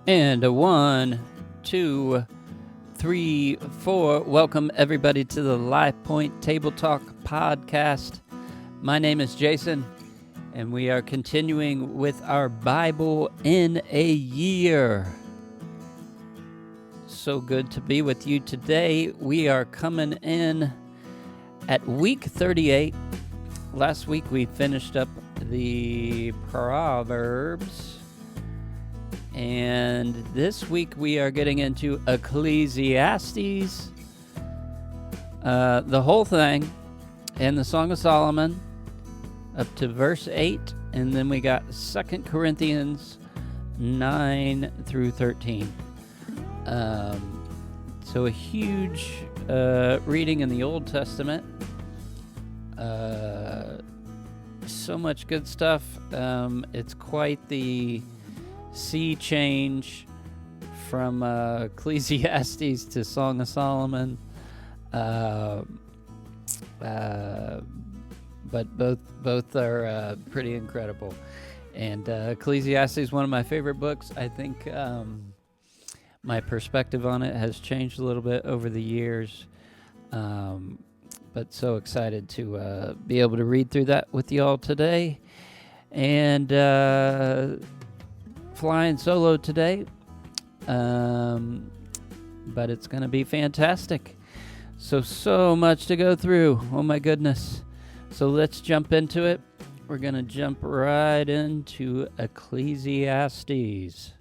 And a 1, 2, 3, 4. Welcome everybody to the Life Point Table Talk podcast. My name is Jason, and we are continuing with our Bible in a year. So good to be with you today. We are coming in at week 38. Last week we finished up the Proverbs. And this week we are getting into Ecclesiastes, the whole thing, and the Song of Solomon, up to verse 8, and then we got 2 Corinthians 9 through 13. So a huge reading in the Old Testament. So much good stuff. It's quite the sea change from Ecclesiastes to Song of Solomon, but both are pretty incredible. And Ecclesiastes is one of my favorite books. I think my perspective on it has changed a little bit over the years, but so excited to be able to read through that with you all today. And flying solo today, but it's going to be fantastic. So much to go through. Oh my goodness. So let's jump into it. We're going to jump right into Ecclesiastes.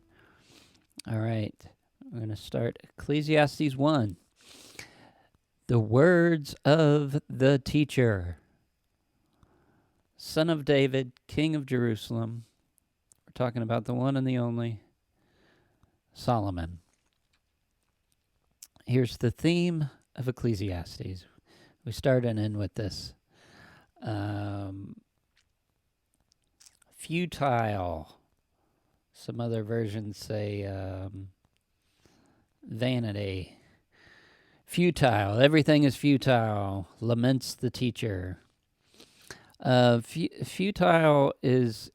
All right. I'm going to start Ecclesiastes 1. The words of the teacher. Son of David, King of Jerusalem. Talking about the one and the only Solomon. Here's the theme of Ecclesiastes. We start and end with this. Futile. Some other versions say vanity. Futile. Everything is futile, laments the teacher. Futile is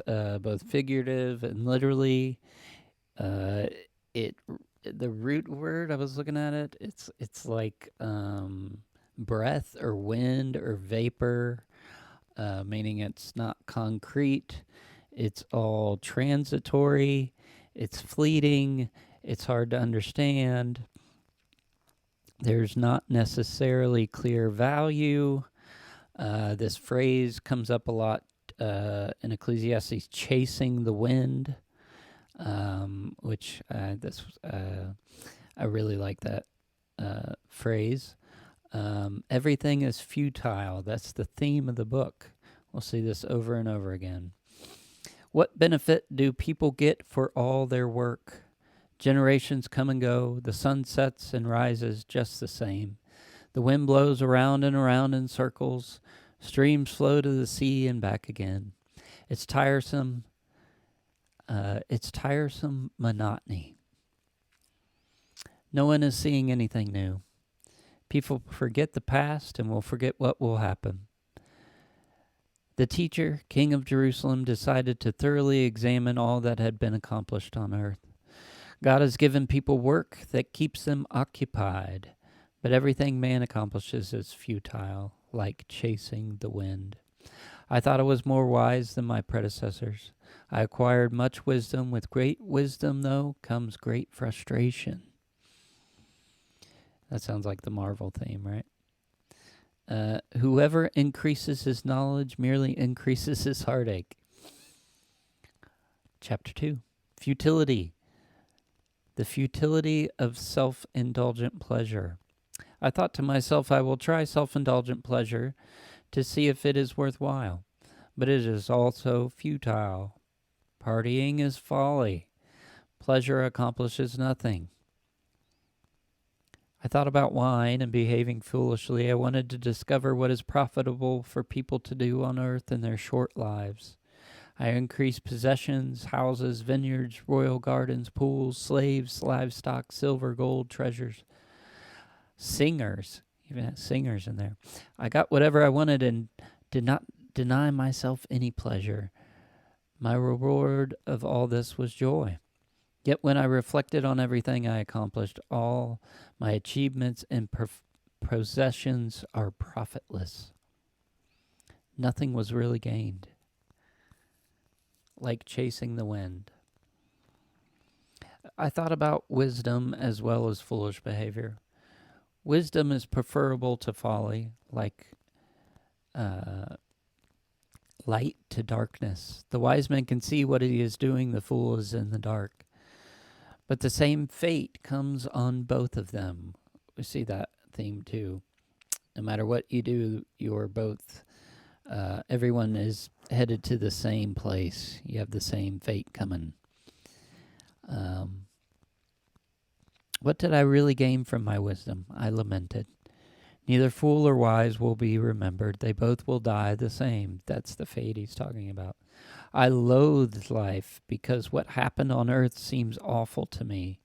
both figurative and literally. The root word, I was looking at it. It's like breath or wind or vapor, meaning it's not concrete. It's all transitory. It's fleeting. It's hard to understand. There's not necessarily clear value. This phrase comes up a lot in Ecclesiastes, chasing the wind, which I really like that phrase. Everything is futile. That's the theme of the book. We'll see this over and over again. What benefit do people get for all their work? Generations come and go. The sun sets and rises just the same. The wind blows around and around in circles. Streams flow to the sea and back again. It's tiresome monotony. No one is seeing anything new. People forget the past and will forget what will happen. The teacher, King of Jerusalem, decided to thoroughly examine all that had been accomplished on earth. God has given people work that keeps them occupied. But everything man accomplishes is futile, like chasing the wind. I thought I was more wise than my predecessors. I acquired much wisdom. With great wisdom, though, comes great frustration. That sounds like the Marvel theme, right? Whoever increases his knowledge merely increases his heartache. Chapter 2, Futility. The futility of self-indulgent pleasure. I thought to myself, I will try self-indulgent pleasure to see if it is worthwhile. But it is also futile. Partying is folly. Pleasure accomplishes nothing. I thought about wine and behaving foolishly. I wanted to discover what is profitable for people to do on earth in their short lives. I increased possessions, houses, vineyards, royal gardens, pools, slaves, livestock, silver, gold, treasures. Singers, even had singers in there. I got whatever I wanted and did not deny myself any pleasure. My reward of all this was joy. Yet when I reflected on everything I accomplished, all my achievements and possessions are profitless. Nothing was really gained, like chasing the wind. I thought about wisdom as well as foolish behavior. Wisdom is preferable to folly, like uh, light to darkness. The wise man can see what he is doing, the fool is in the dark. But the same fate comes on both of them. We see that theme too. No matter what you do, you're both, everyone is headed to the same place. You have the same fate coming. Um, what did I really gain from my wisdom? I lamented. Neither fool or wise will be remembered. They both will die the same. That's the fate he's talking about. I loathed life because what happened on earth seems awful to me,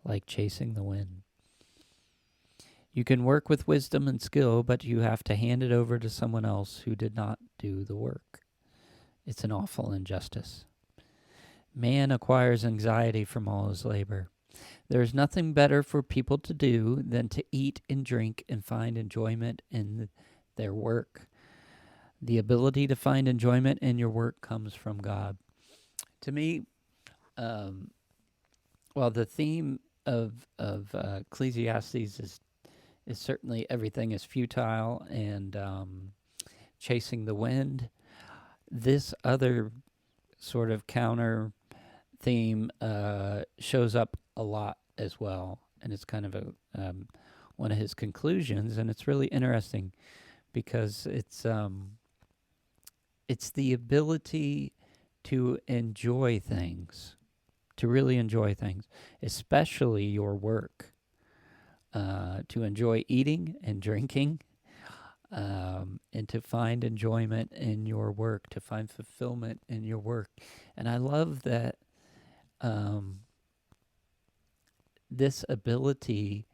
like chasing the wind. You can work with wisdom and skill, but you have to hand it over to someone else who did not do the work. It's an awful injustice. Man acquires anxiety from all his labor. There is nothing better for people to do than to eat and drink and find enjoyment in their work. The ability to find enjoyment in your work comes from God. To me, um, well, the theme of Ecclesiastes is certainly everything is futile and chasing the wind. This other sort of counter theme shows up a lot as well, and it's kind of one of his conclusions, and it's really interesting because it's the ability to enjoy things, to really enjoy things, especially your work, to enjoy eating and drinking, and to find enjoyment in your work, to find fulfillment in your work. And I love that this ability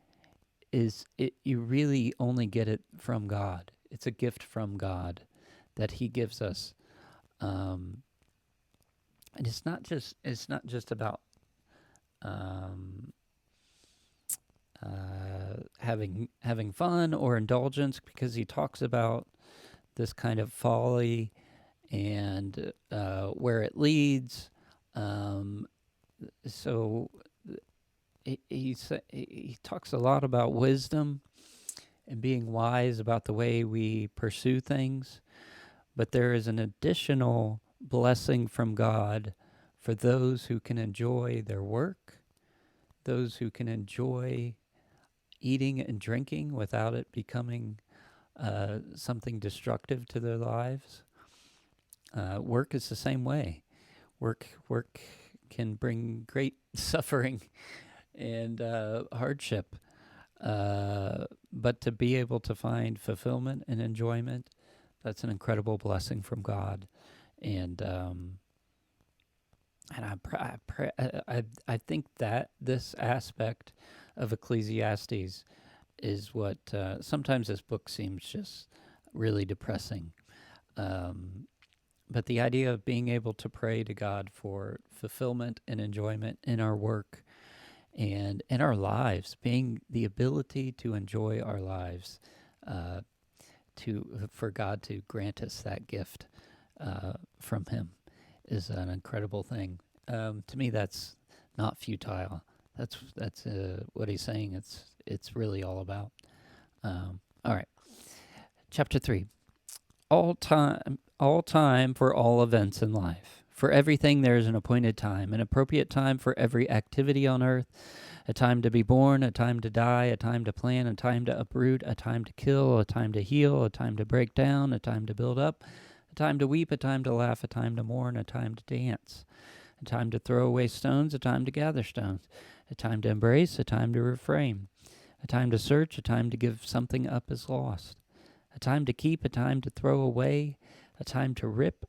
you really only get it from God. It's a gift from God that He gives us, and it's not just about having fun or indulgence, because He talks about this kind of folly and where it leads. So he talks a lot about wisdom and being wise about the way we pursue things, but there is an additional blessing from God for those who can enjoy their work, those who can enjoy eating and drinking without it becoming something destructive to their lives. Work is the same way. Work can bring great suffering and hardship, but to be able to find fulfillment and enjoyment, that's an incredible blessing from God. And I think that this aspect of Ecclesiastes is what sometimes this book seems just really depressing. But the idea of being able to pray to God for fulfillment and enjoyment in our work and in our lives, being the ability to enjoy our lives, for God to grant us that gift from Him, is an incredible thing. To me, that's not futile. That's what he's saying. It's really all about. All right, chapter 3. All time for all events in life. For everything there is an appointed time, an appropriate time for every activity on earth, a time to be born, a time to die, a time to plant, a time to uproot, a time to kill, a time to heal, a time to break down, a time to build up, a time to weep, a time to laugh, a time to mourn, a time to dance, a time to throw away stones, a time to gather stones, a time to embrace, a time to refrain, a time to search, a time to give something up as lost, a time to keep, a time to throw away, a time to rip,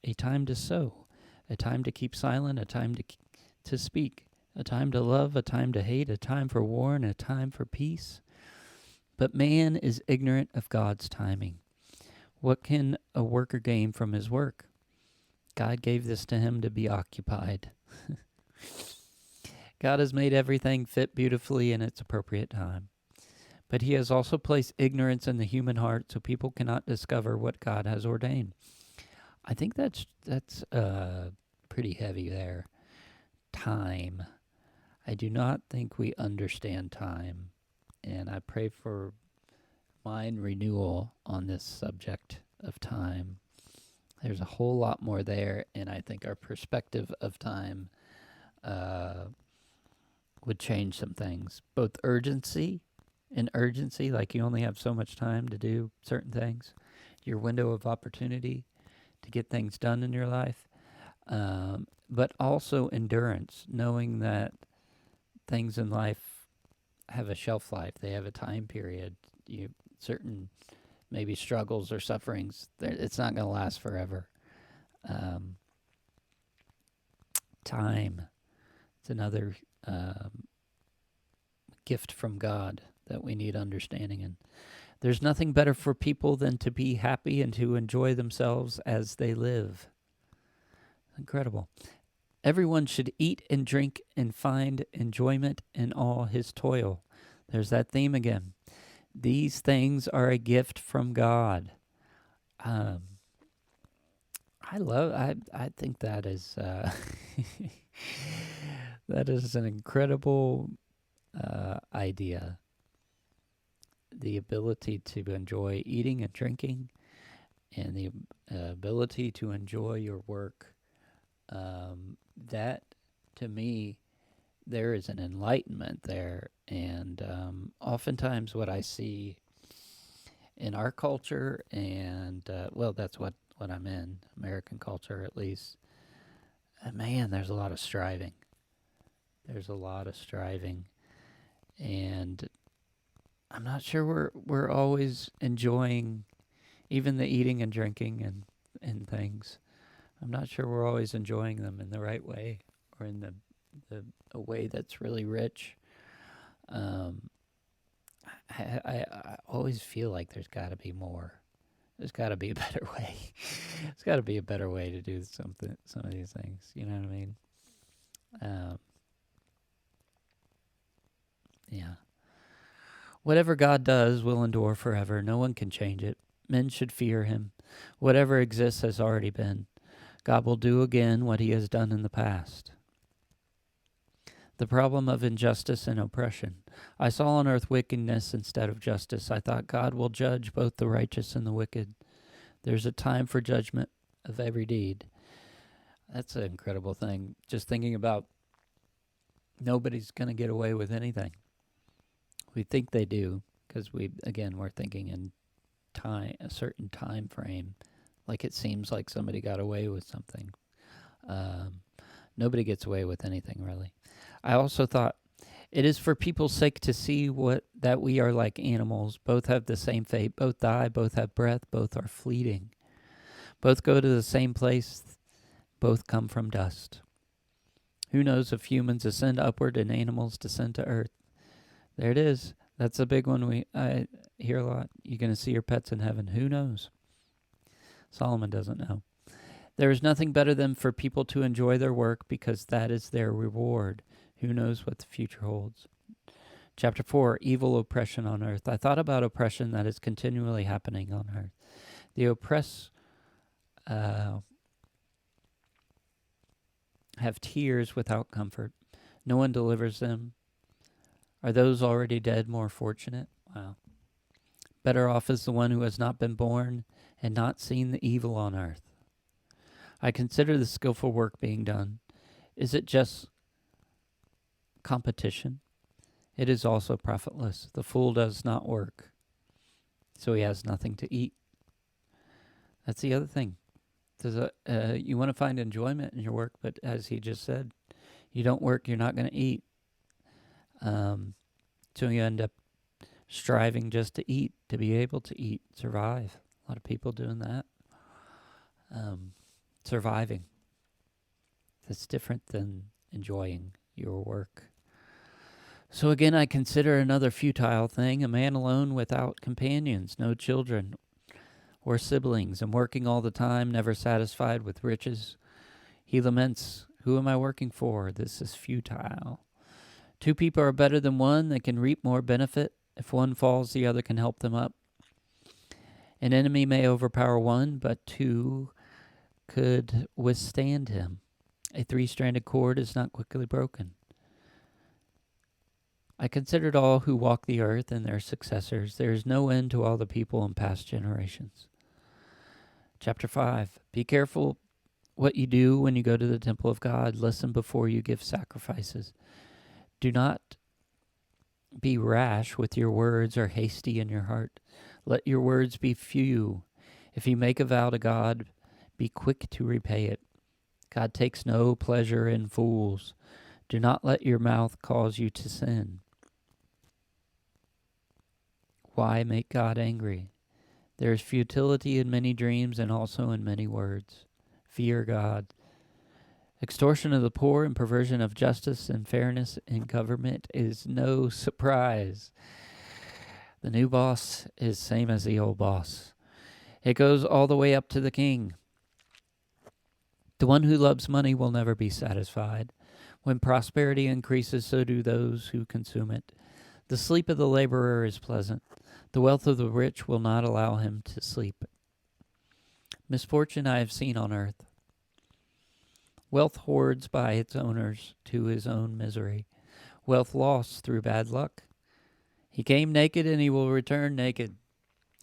a time to sow, a time to keep silent, a time to speak, a time to love, a time to hate, a time for war, and a time for peace. But man is ignorant of God's timing. What can a worker gain from his work? God gave this to him to be occupied. God has made everything fit beautifully in its appropriate time. But he has also placed ignorance in the human heart so people cannot discover what God has ordained. I think that's pretty heavy there. Time. I do not think we understand time. And I pray for mind renewal on this subject of time. There's a whole lot more there, and I think our perspective of time would change some things. Both urgency and urgency, like you only have so much time to do certain things, your window of opportunity to get things done in your life, but also endurance, knowing that things in life have a shelf life, they have a time period. You certain maybe struggles or sufferings, it's not going to last forever. Time, it's another gift from God that we need understanding in. There's nothing better for people than to be happy and to enjoy themselves as they live. Incredible. Everyone should eat and drink and find enjoyment in all his toil. There's that theme again. These things are a gift from God. I think that is that is an incredible idea. The ability to enjoy eating and drinking, and the ability to enjoy your work. That, to me, there is an enlightenment there. And oftentimes what I see in our culture, and well, that's what I'm in, American culture at least, man, there's a lot of striving. There's a lot of striving. And I'm not sure we're always enjoying even the eating and drinking and things. I'm not sure we're always enjoying them in the right way or in a way that's really rich. I always feel like there's got to be more. There's got to be a better way. There's got to be a better way to do some of these things. You know what I mean? Yeah. Whatever God does will endure forever. No one can change it. Men should fear him. Whatever exists has already been. God will do again what he has done in the past. The problem of injustice and oppression. I saw on earth wickedness instead of justice. I thought God will judge both the righteous and the wicked. There's a time for judgment of every deed. That's an incredible thing. Just thinking about nobody's going to get away with anything. We think they do because we're thinking in time, a certain time frame. Like it seems like somebody got away with something. Nobody gets away with anything, really. I also thought, it is for people's sake to see that we are like animals. Both have the same fate. Both die. Both have breath. Both are fleeting. Both go to the same place. Both come from dust. Who knows if humans ascend upward and animals descend to earth? There it is. That's a big one I hear a lot. You're going to see your pets in heaven. Who knows? Solomon doesn't know. There is nothing better than for people to enjoy their work because that is their reward. Who knows what the future holds? Chapter 4, evil oppression on earth. I thought about oppression that is continually happening on earth. The oppressed have tears without comfort. No one delivers them. Are those already dead more fortunate? Wow. Better off is the one who has not been born and not seen the evil on earth. I consider the skillful work being done. Is it just competition? It is also profitless. The fool does not work, so he has nothing to eat. That's the other thing. You want to find enjoyment in your work, but as he just said, you don't work, you're not going to eat. So you end up striving just to eat, to be able to eat, survive. A lot of people doing that. Surviving. That's different than enjoying your work. So again, I consider another futile thing, a man alone without companions, no children or siblings, and working all the time, never satisfied with riches. He laments, who am I working for? This is futile. Two people are better than one. They can reap more benefit. If one falls, the other can help them up. An enemy may overpower one, but two could withstand him. A three-stranded cord is not quickly broken. I considered all who walk the earth and their successors. There is no end to all the people in past generations. Chapter 5. Be careful what you do when you go to the temple of God. Listen before you give sacrifices. Do not be rash with your words or hasty in your heart. Let your words be few. If you make a vow to God, be quick to repay it. God takes no pleasure in fools. Do not let your mouth cause you to sin. Why make God angry? There is futility in many dreams and also in many words. Fear God. Extortion of the poor and perversion of justice and fairness in government is no surprise. The new boss is same as the old boss. It goes all the way up to the king. The one who loves money will never be satisfied. When prosperity increases, so do those who consume it. The sleep of the laborer is pleasant. The wealth of the rich will not allow him to sleep. Misfortune I have seen on earth. Wealth hoards by its owners to his own misery. Wealth lost through bad luck. He came naked and he will return naked.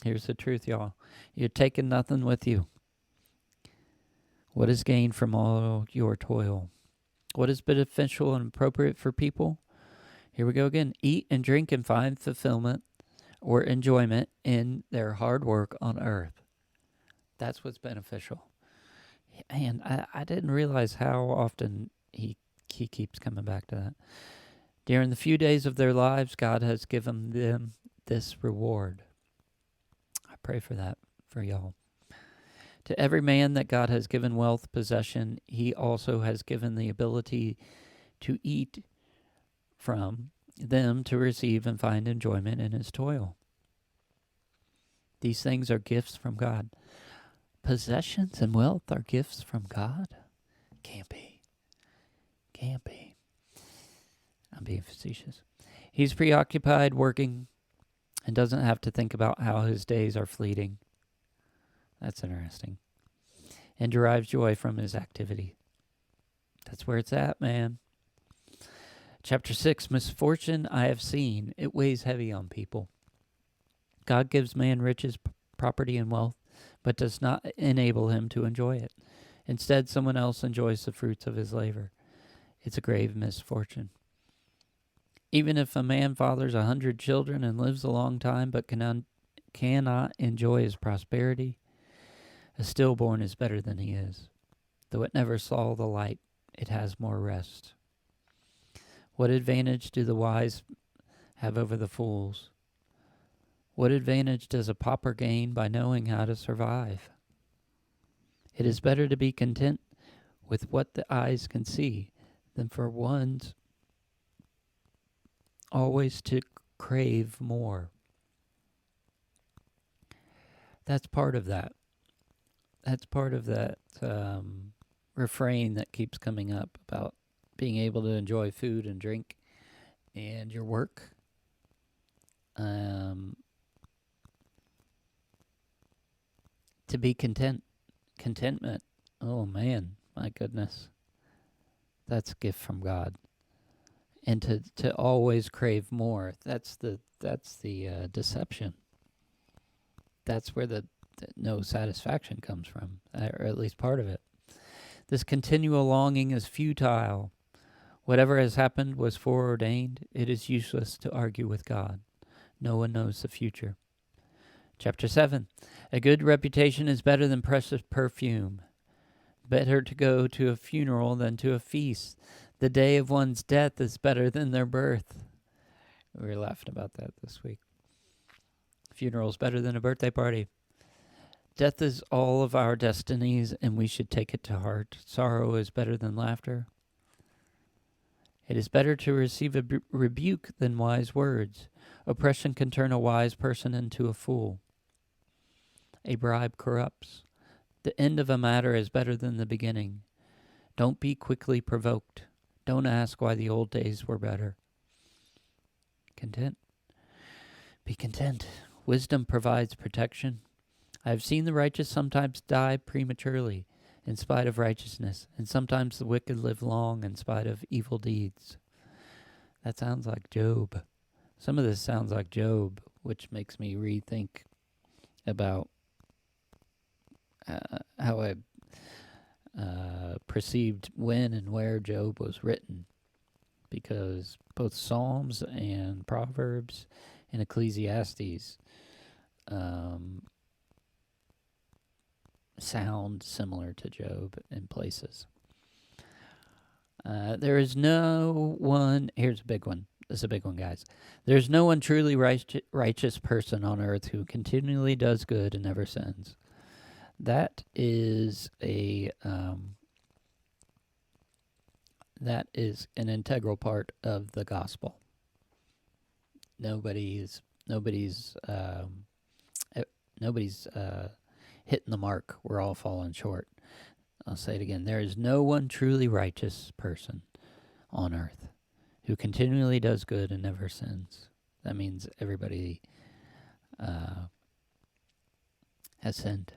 Here's the truth, y'all. You're taking nothing with you. What is gained from all your toil? What is beneficial and appropriate for people? Here we go again. Eat and drink and find fulfillment or enjoyment in their hard work on earth. That's what's beneficial. And I didn't realize how often he keeps coming back to that. During the few days of their lives, God has given them this reward. I pray for that for y'all. To every man that God has given wealth, possession, he also has given the ability to eat from them, to receive and find enjoyment in his toil. These things are gifts from God. Possessions and wealth are gifts from God? Can't be. Can't be. I'm being facetious. He's preoccupied working and doesn't have to think about how his days are fleeting. That's interesting. And derives joy from his activity. That's where it's at, man. Chapter 6, misfortune I have seen. It weighs heavy on people. God gives man riches, property, and wealth, but does not enable him to enjoy it. Instead, someone else enjoys the fruits of his labor. It's a grave misfortune. Even if a man fathers 100 children and lives a long time but cannot enjoy his prosperity, a stillborn is better than he is. Though it never saw the light, it has more rest. What advantage do the wise have over the fools? What advantage does a pauper gain by knowing how to survive? It is better to be content with what the eyes can see than for one's always to crave more. That's part of that. That's part of that refrain that keeps coming up about being able to enjoy food and drink and your work. To be content. Contentment. Oh man, my goodness. That's a gift from God. And to always crave more. That's the deception. That's where the no satisfaction comes from, or at least part of it. This continual longing is futile. Whatever has happened was foreordained. It is useless to argue with God. No one knows the future. Chapter 7. A good reputation is better than precious perfume. Better to go to a funeral than to a feast. The day of one's death is better than their birth. We were laughing about that this week. Funeral's better than a birthday party. Death is all of our destinies, and we should take it to heart. Sorrow is better than laughter. It is better to receive a rebuke than wise words. Oppression can turn a wise person into a fool. A bribe corrupts. The end of a matter is better than the beginning. Don't be quickly provoked. Don't ask why the old days were better. content. Be content. Wisdom provides protection. I have seen the righteous sometimes die prematurely in spite of righteousness, and sometimes the wicked live long in spite of evil deeds. That sounds like Job. Some of this sounds like Job, which makes me rethink about how I perceived when and where Job was written, because both Psalms and Proverbs and Ecclesiastes sound similar to Job in places. There is no one, here's a big one. This is a big one, guys. There's no one truly righteous person on earth who continually does good and never sins. That is an integral part of the gospel. Nobody's hitting the mark. We're all falling short. I'll say it again. There is no one truly righteous person on earth who continually does good and never sins. That means everybody has sinned.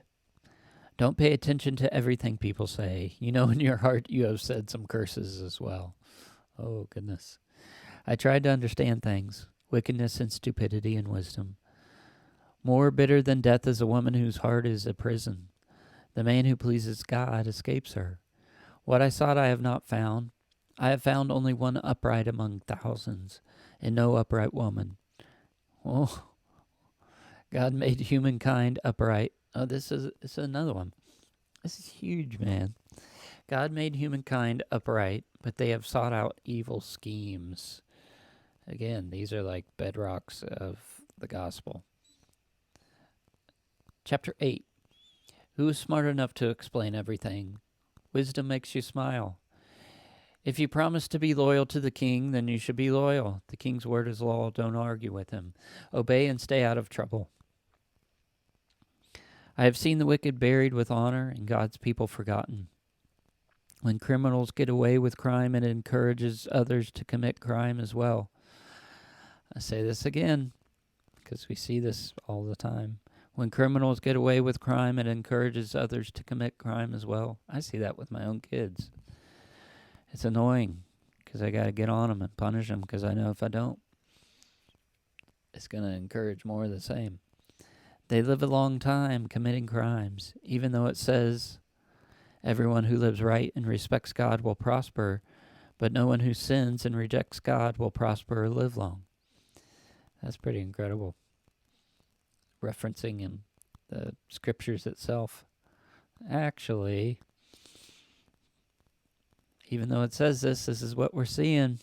Don't pay attention to everything people say. You know in your heart you have said some curses as well. Oh, goodness. I tried to understand things, wickedness and stupidity and wisdom. More bitter than death is a woman whose heart is a prison. The man who pleases God escapes her. What I sought I have not found. I have found only one upright among thousands, and no upright woman. Oh, God made humankind upright. Oh, this is another one. This is huge, man. God made humankind upright, but they have sought out evil schemes. Again, these are like bedrocks of the gospel. Chapter 8. Who is smart enough to explain everything? Wisdom makes you smile. If you promise to be loyal to the king, then you should be loyal. The king's word is law. Don't argue with him. Obey and stay out of trouble. I have seen the wicked buried with honor and God's people forgotten. When criminals get away with crime, it encourages others to commit crime as well. I say this again because we see this all the time. When criminals get away with crime, it encourages others to commit crime as well. I see that with my own kids. It's annoying because I got to get on them and punish them because I know if I don't, it's going to encourage more of the same. They live a long time committing crimes, even though it says everyone who lives right and respects God will prosper, but no one who sins and rejects God will prosper or live long. That's pretty incredible. Referencing in the scriptures itself. Actually, even though it says this is what we're seeing.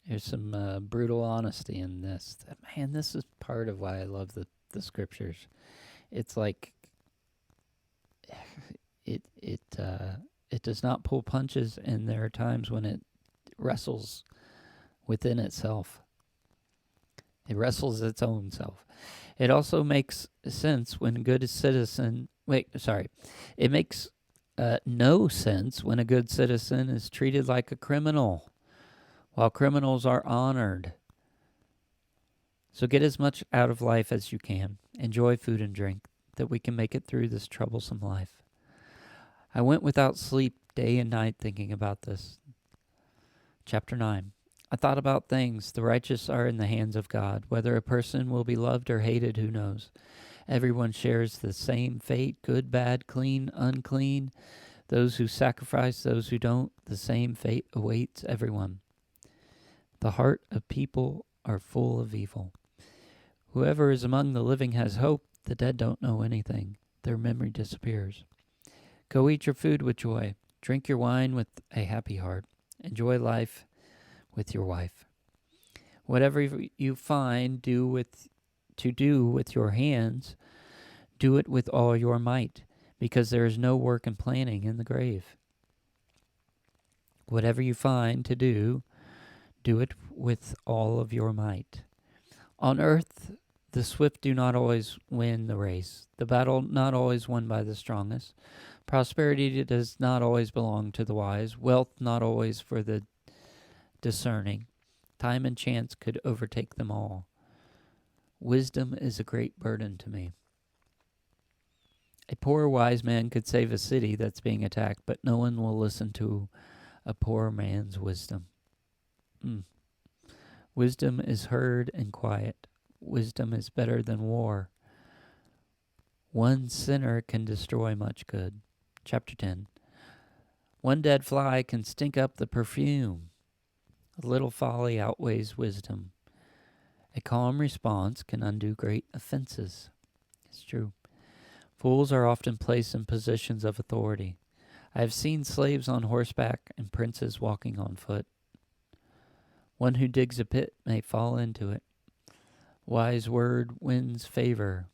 There's some brutal honesty in this. Man, this is part of why I love the scriptures. It's like it does not pull punches, and there are times when it wrestles within itself. It wrestles its own self. It also makes sense when a good citizen... It makes no sense when a good citizen is treated like a criminal, while criminals are honored. So get as much out of life as you can. Enjoy food and drink, that we can make it through this troublesome life. I went without sleep day and night thinking about this. Chapter 9. I thought about things. The righteous are in the hands of God. Whether a person will be loved or hated, who knows? Everyone shares the same fate, good, bad, clean, unclean. Those who sacrifice, those who don't, the same fate awaits everyone. The heart of people are full of evil. Whoever is among the living has hope. The dead don't know anything. Their memory disappears. Go eat your food with joy. Drink your wine with a happy heart. Enjoy life with your wife. Whatever you find to do with your hands, do it with all your might, because there is no work and planning in the grave. Whatever you find to do it with all of your might. On earth, the swift do not always win the race, the battle not always won by the strongest. Prosperity does not always belong to the wise, wealth not always for the discerning. Time and chance could overtake them all. Wisdom is a great burden to me. A poor wise man could save a city that's being attacked, but no one will listen to a poor man's wisdom. Wisdom is heard and quiet. Wisdom is better than war. One sinner can destroy much good. Chapter 10. One dead fly can stink up the perfume. A little folly outweighs wisdom. A calm response can undo great offenses. It's true. Fools are often placed in positions of authority. I have seen slaves on horseback and princes walking on foot. One who digs a pit may fall into it. Wise word wins favor.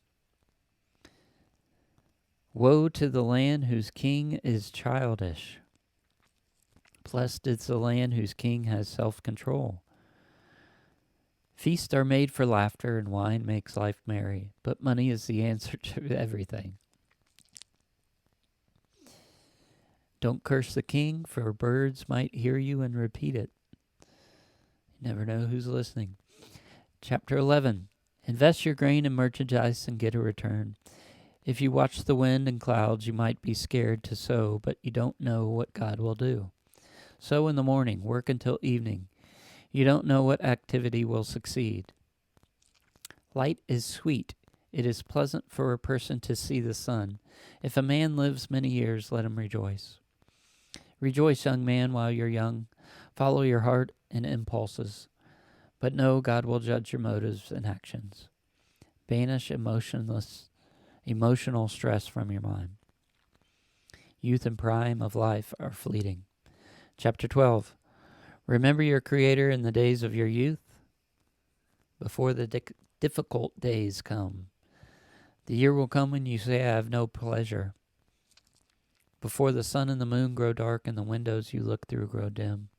Woe to the land whose king is childish. Blessed is the land whose king has self-control. Feasts are made for laughter and wine makes life merry, but money is the answer to everything. Don't curse the king, for birds might hear you and repeat it. You never know who's listening. Chapter 11. Invest your grain in merchandise and get a return. If you watch the wind and clouds, you might be scared to sow, but you don't know what God will do. Sow in the morning, work until evening. You don't know what activity will succeed. Light is sweet. It is pleasant for a person to see the sun. If a man lives many years, let him rejoice. Rejoice, young man, while you're young. Follow your heart and impulses. But know God will judge your motives and actions. Banish emotional stress from your mind. Youth and prime of life are fleeting. Chapter 12. Remember your Creator in the days of your youth, before the difficult days come. The year will come when you say, I have no pleasure. Before the sun and the moon grow dark and the windows you look through grow dim.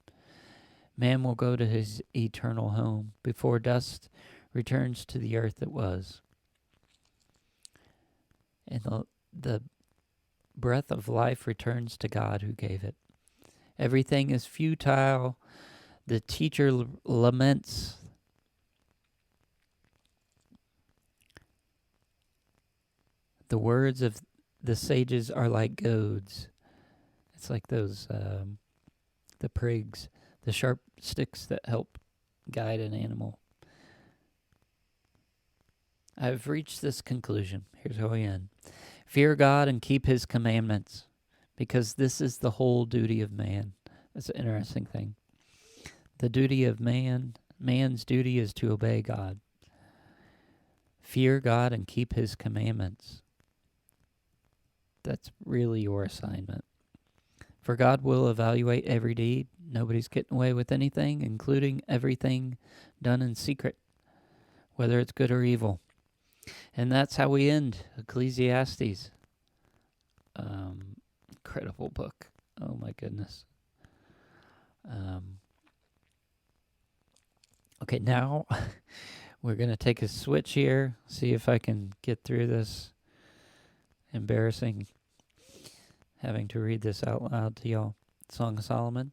Man will go to his eternal home before dust returns to the earth that was. And the breath of life returns to God who gave it. Everything is futile. The teacher laments. The words of the sages are like goads. It's like those, the prigs, the sharp sticks that help guide an animal. I've reached this conclusion. Here's how I end. Fear God and keep his commandments, because this is the whole duty of man. That's an interesting thing. The duty of man's duty is to obey God. Fear God and keep his commandments. That's really your assignment. For God will evaluate every deed. Nobody's getting away with anything, including everything done in secret, whether it's good or evil. And that's how we end Ecclesiastes. Incredible book. Oh my goodness. Okay, now we're going to take a switch here, see if I can get through this. Embarrassing having to read this out loud to y'all. Song of Solomon.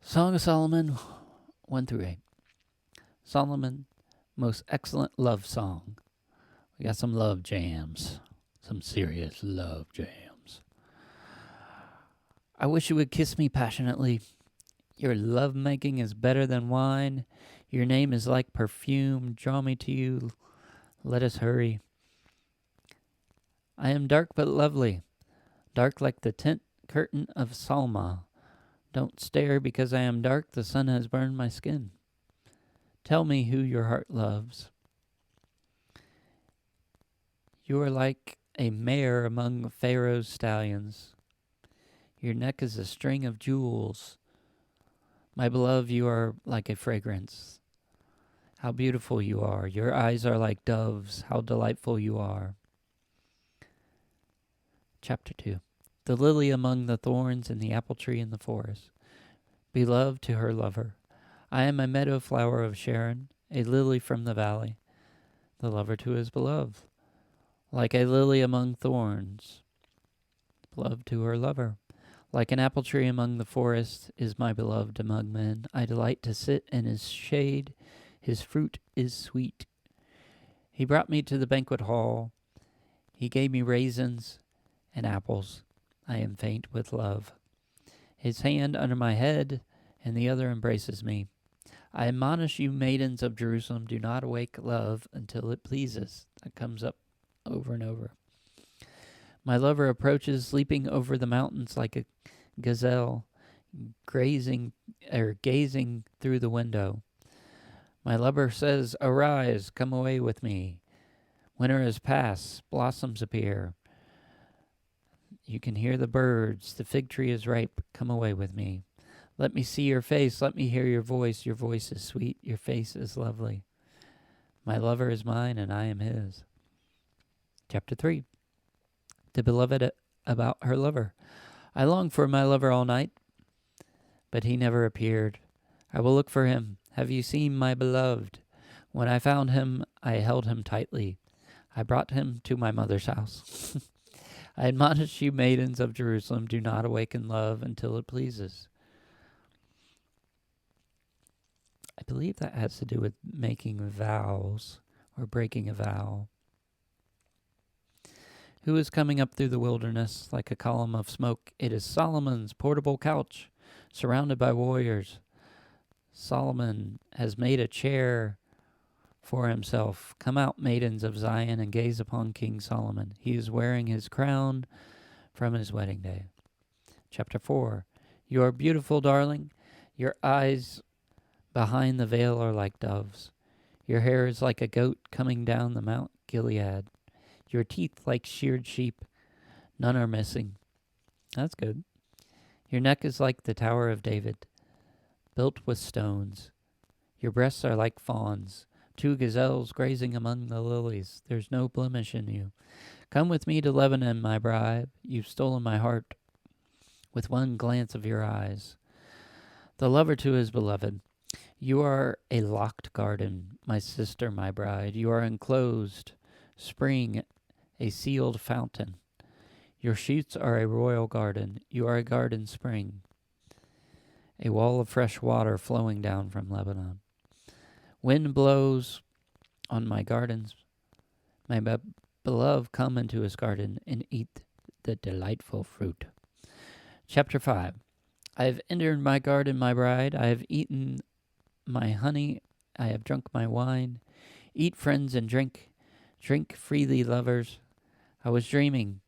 Song of Solomon 1-8. Solomon, most excellent love song. We got some love jams. Some serious love jams. I wish you would kiss me passionately. Your love-making is better than wine. Your name is like perfume. Draw me to you. Let us hurry. I am dark but lovely. Dark like the tent curtain of Salma. Don't stare because I am dark. The sun has burned my skin. Tell me who your heart loves. You are like a mare among Pharaoh's stallions. Your neck is a string of jewels. My beloved, you are like a fragrance. How beautiful you are. Your eyes are like doves. How delightful you are. Chapter 2. The lily among the thorns and the apple tree in the forest. Beloved to her lover. I am a meadow flower of Sharon, a lily from the valley. The lover to his beloved. Like a lily among thorns. Beloved to her lover. Like an apple tree among the forest is my beloved among men. I delight to sit in his shade. His fruit is sweet. He brought me to the banquet hall. He gave me raisins and apples. I am faint with love. His hand under my head, and the other embraces me. I admonish you, maidens of Jerusalem, do not awake love until it pleases. That comes up over and over. My lover approaches, leaping over the mountains like a gazelle, gazing through the window. My lover says, arise, come away with me. Winter has passed, blossoms appear. You can hear the birds, the fig tree is ripe, come away with me. Let me see your face, let me hear your voice is sweet, your face is lovely. My lover is mine and I am his. Chapter 3. The beloved about her lover. I longed for my lover all night, but he never appeared. I will look for him. Have you seen my beloved? When I found him, I held him tightly. I brought him to my mother's house. I admonish you, maidens of Jerusalem, do not awaken love until it pleases. I believe that has to do with making vows or breaking a vow. Who is coming up through the wilderness like a column of smoke? It is Solomon's portable couch, surrounded by warriors. Solomon has made a chair for himself. Come out, maidens of Zion, and gaze upon King Solomon. He is wearing his crown from his wedding day. Chapter 4. You are beautiful, darling. Your eyes behind the veil are like doves. Your hair is like a goat coming down the Mount Gilead. Your teeth like sheared sheep. None are missing. That's good. Your neck is like the Tower of David, built with stones. Your breasts are like fawns, 2 gazelles grazing among the lilies. There's no blemish in you. Come with me to Lebanon, my bride. You've stolen my heart with one glance of your eyes. The lover to his beloved. You are a locked garden, my sister, my bride. You are enclosed, spring, a sealed fountain. Your shoots are a royal garden. You are a garden spring, a wall of fresh water flowing down from Lebanon. Wind blows on my gardens. My beloved, come into his garden and eat the delightful fruit. Chapter 5. I have entered my garden, my bride. I have eaten my honey. I have drunk my wine. Eat, friends, and drink. Drink freely, lovers. I was dreaming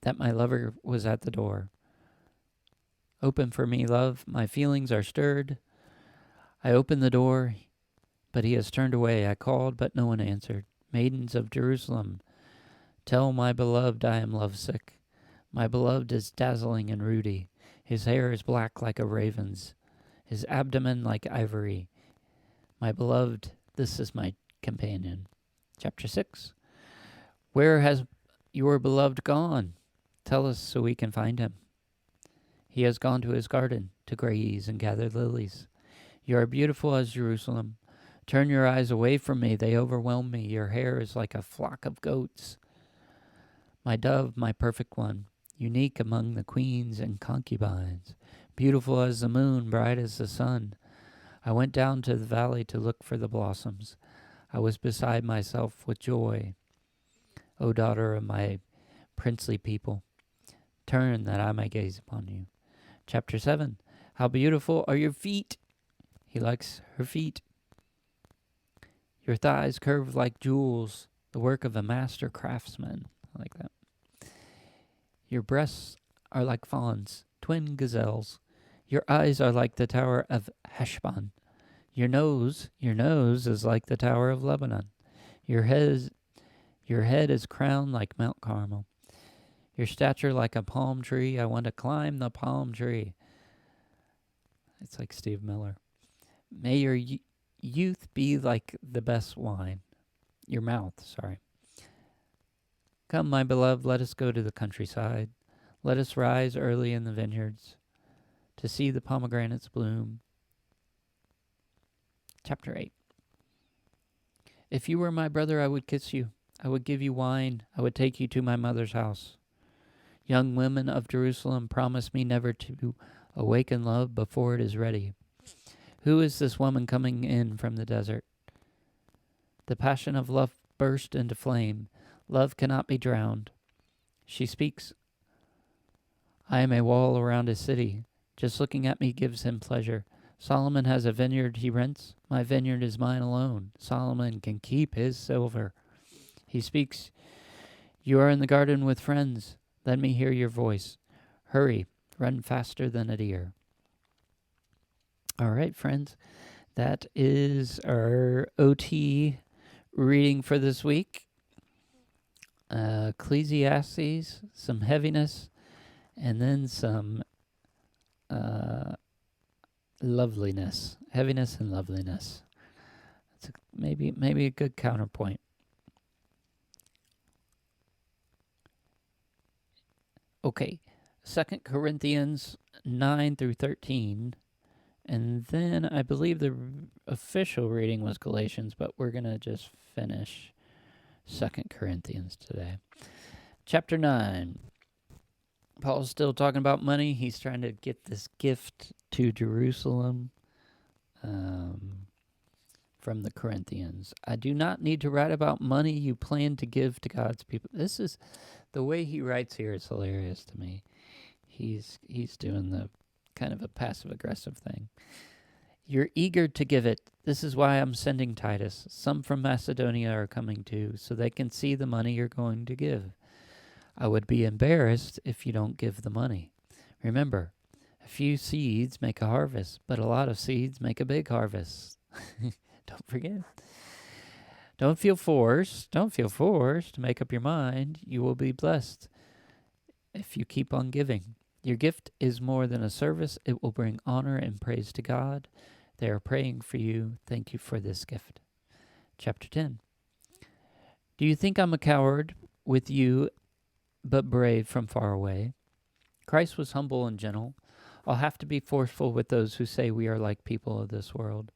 that my lover was at the door. Open for me, love. My feelings are stirred. I opened the door, but he has turned away. I called, but no one answered. Maidens of Jerusalem, tell my beloved I am lovesick. My beloved is dazzling and ruddy. His hair is black like a raven's, his abdomen like ivory. My beloved, this is my companion. Chapter 6. Where has your beloved gone? Tell us so we can find him. He has gone to his garden to graze and gather lilies. You are beautiful as Jerusalem. Turn your eyes away from me. They overwhelm me. Your hair is like a flock of goats. My dove, my perfect one, unique among the queens and concubines, beautiful as the moon, bright as the sun. I went down to the valley to look for the blossoms. I was beside myself with joy. O daughter of my princely people, turn that I may gaze upon you. Chapter 7. How beautiful are your feet. He likes her feet. Your thighs curved like jewels, the work of a master craftsman. I like that. Your breasts are like fawns, twin gazelles. Your eyes are like the tower of Heshbon. Your nose is like the tower of Lebanon. Your head is crowned like Mount Carmel. Your stature like a palm tree. I want to climb the palm tree. It's like Steve Miller. May your youth be like the best wine. Your mouth, sorry. Come, my beloved, let us go to the countryside. Let us rise early in the vineyards to see the pomegranates bloom. Chapter 8. If you were my brother, I would kiss you. I would give you wine. I would take you to my mother's house. Young women of Jerusalem, promise me never to awaken love before it is ready. Who is this woman coming in from the desert? The passion of love burst into flame. Love cannot be drowned. She speaks. I am a wall around his city. Just looking at me gives him pleasure. Solomon has a vineyard he rents. My vineyard is mine alone. Solomon can keep his silver. He speaks. You are in the garden with friends. Let me hear your voice. Hurry, run faster than a deer. All right, friends. That is our OT reading for this week. Ecclesiastes, some heaviness, and then some loveliness. Heaviness and loveliness. It's maybe a good counterpoint. Okay, 2 Corinthians 9 through 13. And then I believe the official reading was Galatians, but we're going to just finish 2 Corinthians today. Chapter 9. Paul's still talking about money. He's trying to get this gift to Jerusalem from the Corinthians. I do not need to write about money you plan to give to God's people. This is the way he writes here is hilarious to me. He's doing the kind of a passive-aggressive thing. You're eager to give it. This is why I'm sending Titus. Some from Macedonia are coming too, so they can see the money you're going to give. I would be embarrassed if you don't give the money. Remember, a few seeds make a harvest, but a lot of seeds make a big harvest. Don't forget. Don't feel forced to make up your mind. You will be blessed if you keep on giving. Your gift is more than a service. It will bring honor and praise to God. They are praying for you. Thank you for this gift. Chapter 10. Do you think I'm a coward with you, but brave from far away? Christ was humble and gentle. I'll have to be forceful with those who say we are like people of this world.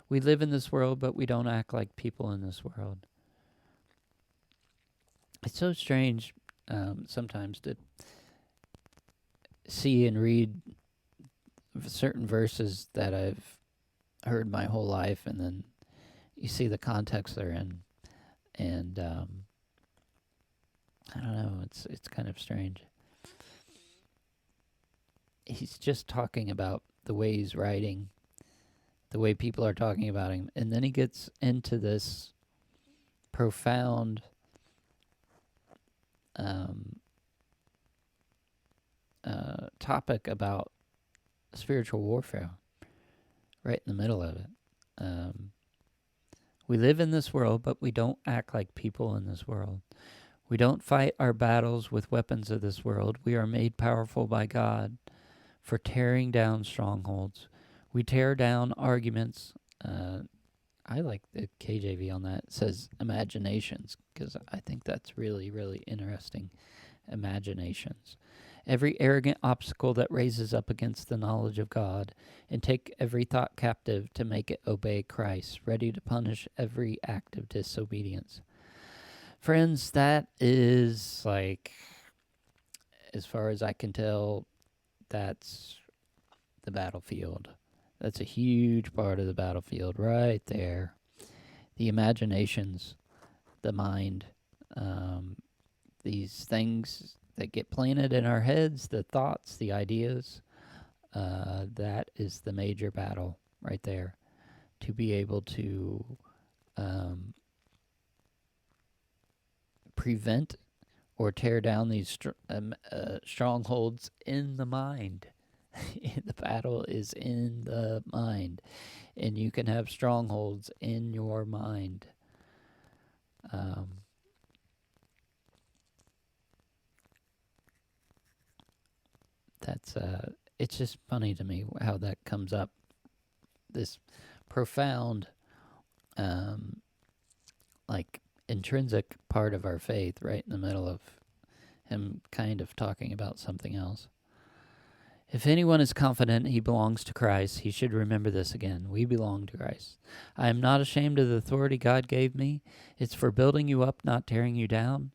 We live in this world, but we don't act like people in this world. It's so strange sometimes to see and read certain verses that I've heard my whole life, and then you see the context they're in, and I don't know, it's kind of strange. He's just talking about the way he's writing, the way people are talking about him, and then he gets into this profound topic about spiritual warfare right in the middle of it. We live in this world, but we don't act like people in this world. We don't fight our battles with weapons of this world. We are made powerful by God for tearing down strongholds. We tear down arguments. I like the KJV on that. It says imaginations, because I think that's really, really interesting. Imaginations. Every arrogant obstacle that raises up against the knowledge of God, and take every thought captive to make it obey Christ, ready to punish every act of disobedience. Friends, that is, like, as far as I can tell, that's the battlefield. That's a huge part of the battlefield right there. The imaginations, the mind, these things that get planted in our heads, the thoughts, the ideas, that is the major battle right there. To be able to prevent or tear down these strongholds in the mind. The battle is in the mind, and you can have strongholds in your mind. That's it's just funny to me how that comes up. This profound, like, intrinsic part of our faith right in the middle of him kind of talking about something else. If anyone is confident he belongs to Christ, he should remember this again. We belong to Christ. I am not ashamed of the authority God gave me. It's for building you up, not tearing you down.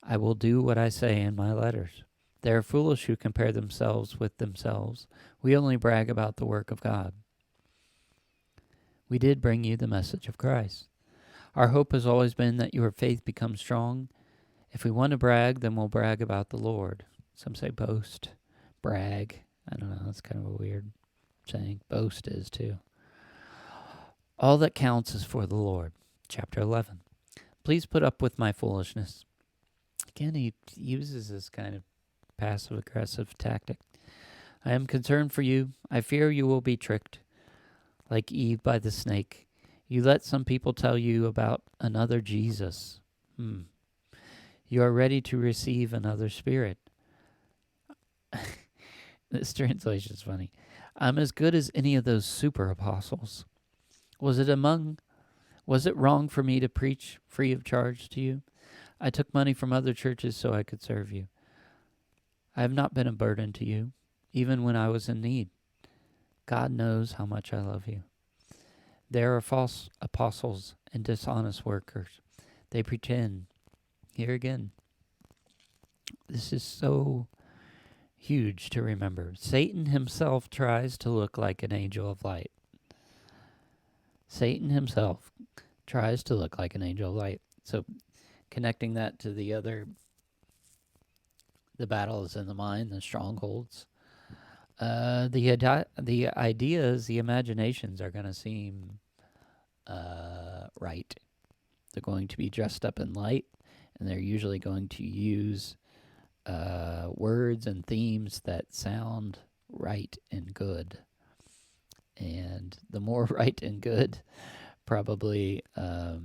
I will do what I say in my letters. They are foolish who compare themselves with themselves. We only brag about the work of God. We did bring you the message of Christ. Our hope has always been that your faith becomes strong. If we want to brag, then we'll brag about the Lord. Some say boast, brag. I don't know, that's kind of a weird saying. Boast is too. All that counts is for the Lord. Chapter 11. Please put up with my foolishness. Again, he uses this kind of passive-aggressive tactic. I am concerned for you. I fear you will be tricked, like Eve by the snake. You let some people tell you about another Jesus. You are ready to receive another spirit. This translation is funny. I'm as good as any of those super apostles. Was it wrong for me to preach free of charge to you? I took money from other churches so I could serve you. I have not been a burden to you, even when I was in need. God knows how much I love you. There are false apostles and dishonest workers. They pretend. Here again, this is so huge to remember. Satan himself tries to look like an angel of light. Satan himself tries to look like an angel of light. So connecting that to the battle is in the mind, the strongholds. The ideas, the imaginations are going to seem right. They're going to be dressed up in light, and they're usually going to use words and themes that sound right and good. And the more right and good, probably the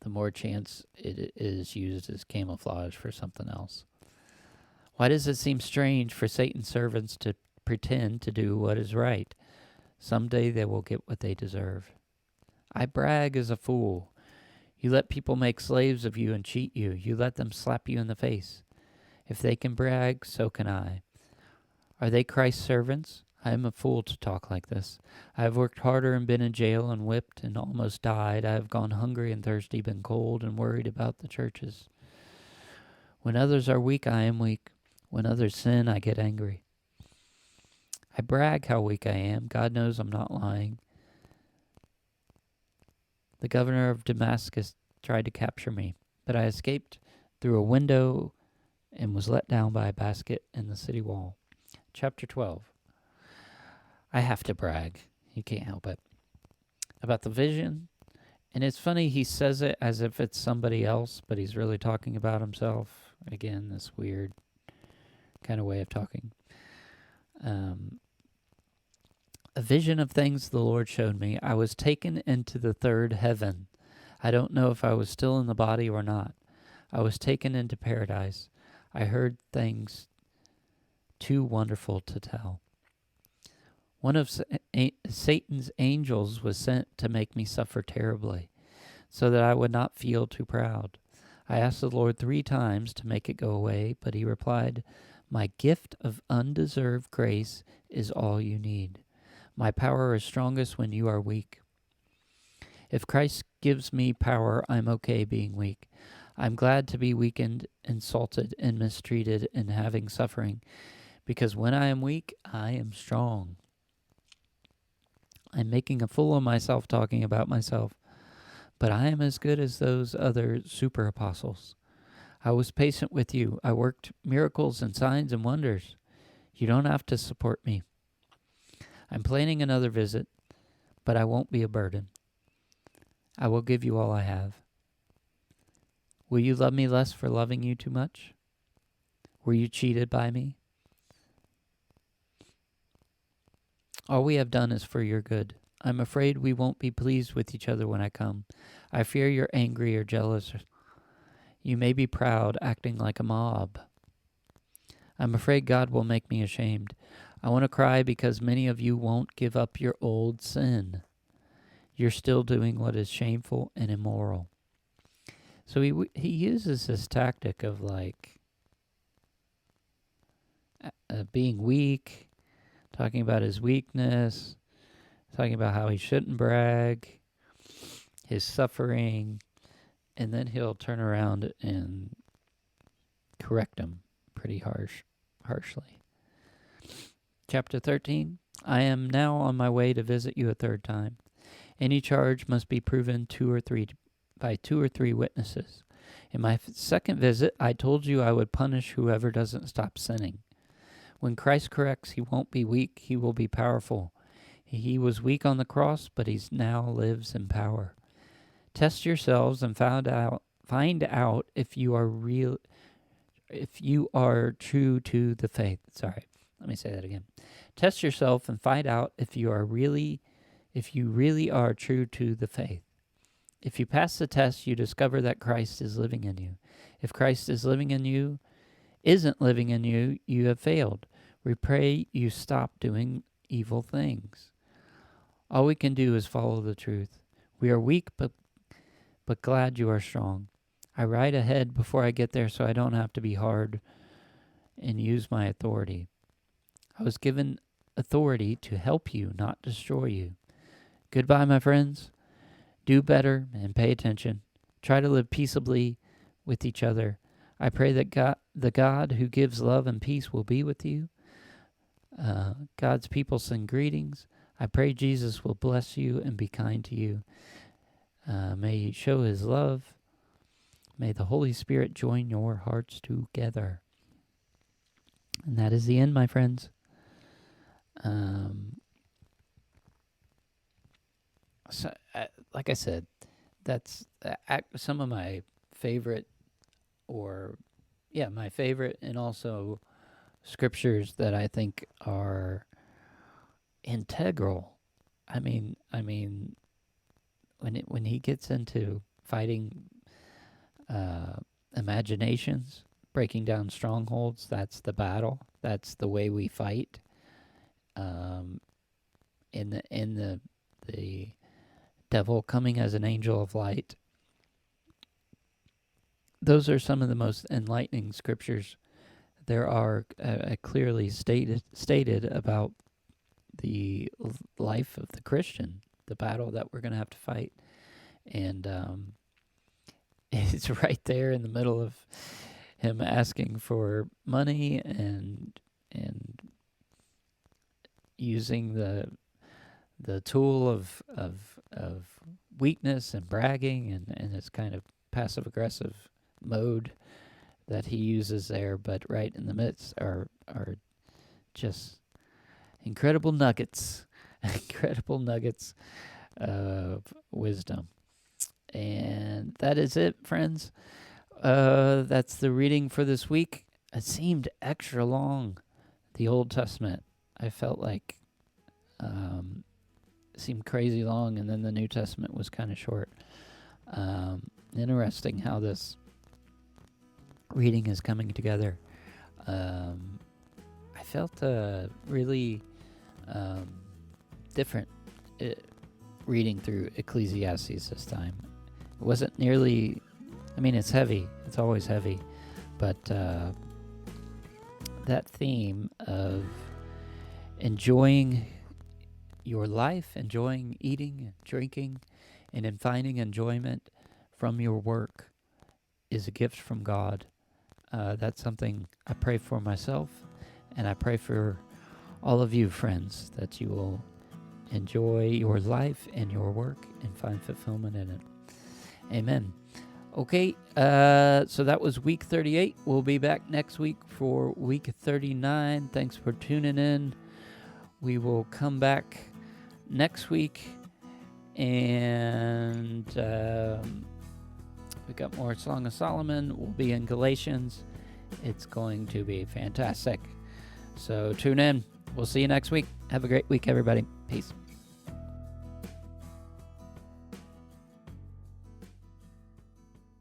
more chance it is used as camouflage for something else. Why does it seem strange for Satan's servants to pretend to do what is right? Someday they will get what they deserve. I brag as a fool. You let people make slaves of you and cheat you. You let them slap you in the face. If they can brag, so can I. Are they Christ's servants? I am a fool to talk like this. I have worked harder and been in jail and whipped and almost died. I have gone hungry and thirsty, been cold and worried about the churches. When others are weak, I am weak. When others sin, I get angry. I brag how weak I am. God knows I'm not lying. The governor of Damascus tried to capture me, but I escaped through a window and was let down by a basket in the city wall. Chapter 12. I have to brag. You can't help it. About the vision. And it's funny, he says it as if it's somebody else, but he's really talking about himself. Again, this weird kind of way of talking. A vision of things the Lord showed me. I was taken into the third heaven. I don't know if I was still in the body or not. I was taken into paradise. I heard things too wonderful to tell. One of Satan's angels was sent to make me suffer terribly, so that I would not feel too proud. I asked the Lord 3 times to make it go away, but he replied, My gift of undeserved grace is all you need. My power is strongest when you are weak. If Christ gives me power, I'm okay being weak. I'm glad to be weakened, insulted, and mistreated and having suffering, because when I am weak, I am strong. I'm making a fool of myself talking about myself, but I am as good as those other super apostles. I was patient with you. I worked miracles and signs and wonders. You don't have to support me. I'm planning another visit, but I won't be a burden. I will give you all I have. Will you love me less for loving you too much? Were you cheated by me? All we have done is for your good. I'm afraid we won't be pleased with each other when I come. I fear you're angry or jealous. You may be proud, acting like a mob. I'm afraid God will make me ashamed. I want to cry because many of you won't give up your old sin. You're still doing what is shameful and immoral. So he uses this tactic of being weak, talking about his weakness, talking about how he shouldn't brag, his suffering, and then he'll turn around and correct him pretty harshly. Chapter 13. I am now on my way to visit you a third time. Any charge must be proven by two or three witnesses. In my second visit, I told you I would punish whoever doesn't stop sinning. When Christ corrects, he won't be weak, he will be powerful. He was weak on the cross, but he now lives in power. Test yourselves and find out if you are true to the faith. Sorry, let me say that again. Test yourself and find out if you really are true to the faith. If you pass the test, you discover that Christ is living in you. If Christ isn't living in you, you have failed. We pray you stop doing evil things. All we can do is follow the truth. We are weak, but glad you are strong. I ride ahead before I get there so I don't have to be hard and use my authority. I was given authority to help you, not destroy you. Goodbye, my friends. Do better and pay attention. Try to live peaceably with each other. I pray that the God who gives love and peace will be with you. God's people send greetings. I pray Jesus will bless you and be kind to you. May he show his love. May the Holy Spirit join your hearts together. And that is the end, my friends. So, like I said, that's some of my favorite, my favorite, and also scriptures that I think are integral. I mean, when he gets into fighting imaginations, breaking down strongholds, that's the battle. That's the way we fight. In the devil coming as an angel of light. Those are some of the most enlightening scriptures there are clearly stated about the life of the Christian, the battle that we're going to have to fight. And it's right there in the middle of him asking for money and using the tool of weakness and bragging and his kind of passive-aggressive mode that he uses there. But right in the midst are just incredible nuggets of wisdom. And that is it, friends. That's the reading for this week. It seemed extra long, the Old Testament. I felt like it seemed crazy long, and then the New Testament was kind of short. Interesting how this reading is coming together. I felt really different reading through Ecclesiastes this time. It wasn't nearly, it's heavy. It's always heavy. But that theme of enjoying your life, enjoying eating and drinking, and in finding enjoyment from your work is a gift from God. That's something I pray for myself, and I pray for all of you, friends, that you will enjoy your life and your work and find fulfillment in it. Amen. Okay, so that was week 38. We'll be back next week for week 39. Thanks for tuning in. We will come back next week, and we got more Song of Solomon. We'll be in Galatians. It's going to be fantastic. So tune in. We'll see you next week. Have a great week, everybody. Peace.